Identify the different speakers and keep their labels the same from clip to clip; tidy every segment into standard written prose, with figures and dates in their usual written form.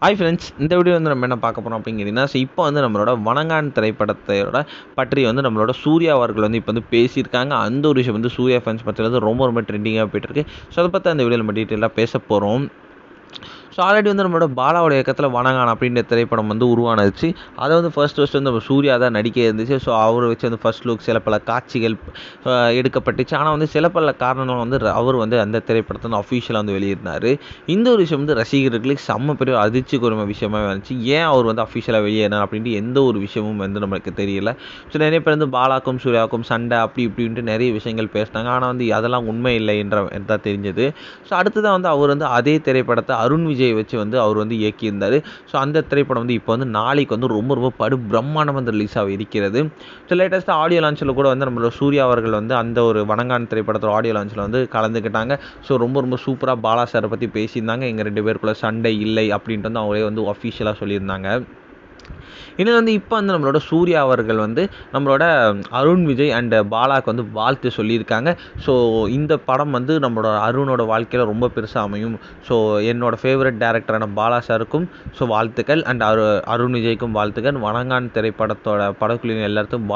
Speaker 1: Hi friends, இந்த video வந்து நம்ம என்ன பார்க்க போகிறோம் அப்படிங்கிறீங்கன்னா, இப்போ வந்து நம்மளோட வணங்கான் திரைப்படத்தோட பற்றி வந்து நம்மளோட சூர்யா அவர்கள் வந்து இப்போ வந்து பேசியிருக்காங்க. அந்த ஒரு விஷயம் வந்து சூர்யா ஃபேன்ஸ் மத்தியில் வந்து ரொம்ப ரொம்ப ட்ரெண்டிங்காக போயிட்டுருக்கு. ஸோ அதை பற்றி அந்த வீடியோ நம்ம டீட்டெயிலாக பேச போகிறோம். ஸோ ஆல்ரெடி வந்து நம்மளோட பாலாவோட இயக்கத்தில் வணங்கான் அப்படின்ற திரைப்படம் வந்து உருவானுச்சு. அதை வந்து ஃபர்ஸ்ட் வந்து நம்ம சூர்யா தான் நடிக்க இருந்துச்சு. ஸோ அவரை வச்சு வந்து ஃபர்ஸ்ட் லுக் சில பல காட்சிகள் எடுக்கப்பட்டுச்சு. ஆனால் வந்து சில பல காரணங்கள் வந்து அவர் வந்து அந்த திரைப்படத்தை வந்து அஃபிஷியலாக வந்து வெளியிட்டார். இந்த ஒரு விஷயம் வந்து ரசிகர்களுக்கு செம்ம பெரிய அதிர்ச்சி குறைம விஷயமாகவே இருந்துச்சு. ஏன் அவர் வந்து அஃபிஷியலாக வெளியேறினார் அப்படின்ட்டு எந்த ஒரு விஷயமும் வந்து நம்மளுக்கு தெரியல. ஸோ நிறைய பேர் வந்து பாலாக்கும் சூர்யாவுக்கும் சண்டை அப்படி இப்படின்ட்டு நிறைய விஷயங்கள் பேசினாங்க. ஆனால் வந்து அதெல்லாம் உண்மை இல்லை தான் தெரிஞ்சது. ஸோ அடுத்ததான் வந்து அவர் வந்து அதே திரைப்படத்தை அருண் விஜய் வச்சு வந்து அவர் வந்து இயக்கியிருந்தார். ஸோ அந்த திரைப்படம் வந்து இப்போ வந்து நாளைக்கு வந்து ரொம்ப ரொம்ப பிரம்மாண்டம் வந்து ரிலீஸ் ஆக இருக்கிறது. ஸோ லேட்டஸ்ட்டாக ஆடியோ லான்ச்சில் கூட வந்து நம்மளோட சூர்யா அவர்கள் வந்து அந்த ஒரு வணங்கான் திரைப்படத்தோட ஆடியோ லான்ச்சில் வந்து கலந்துக்கிட்டாங்க. ஸோ ரொம்ப ரொம்ப சூப்பராக பாலா சாரை பற்றி பேசியிருந்தாங்க. எங்கள் 2 பேருக்குள்ள சண்டை இல்லை அப்படின்ட்டு வந்து அவங்களே வந்து அஃபிஷியலாக சொல்லியிருந்தாங்க. இன்னும் வந்து இப்போ வந்து நம்மளோட சூர்யா அவர்கள் வந்து நம்மளோட அருண் விஜய் அண்ட் பாலாக்கு வந்து வாழ்த்து சொல்லியிருக்காங்க. ஸோ இந்த படம் வந்து நம்மளோட அருணோட வாழ்க்கையில் ரொம்ப பெருசாக அமையும். ஸோ என்னோட ஃபேவரட் டேரக்டரான பாலா சாருக்கும் ஸோ வாழ்த்துக்கள் அண்ட் அருண் விஜய்க்கும் வாழ்த்துக்கள். வணங்கான் திரைப்படத்தோட படக்குழுவின் எல்லாத்துக்கும்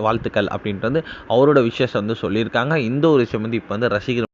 Speaker 1: வாழ்த்துக்கள் அப்படின்ட்டு வந்து அவரோட விஷயத்தை வந்து சொல்லியிருக்காங்க. இந்த ஒரு விஷயம் வந்து இப்போ வந்து ரசிகர்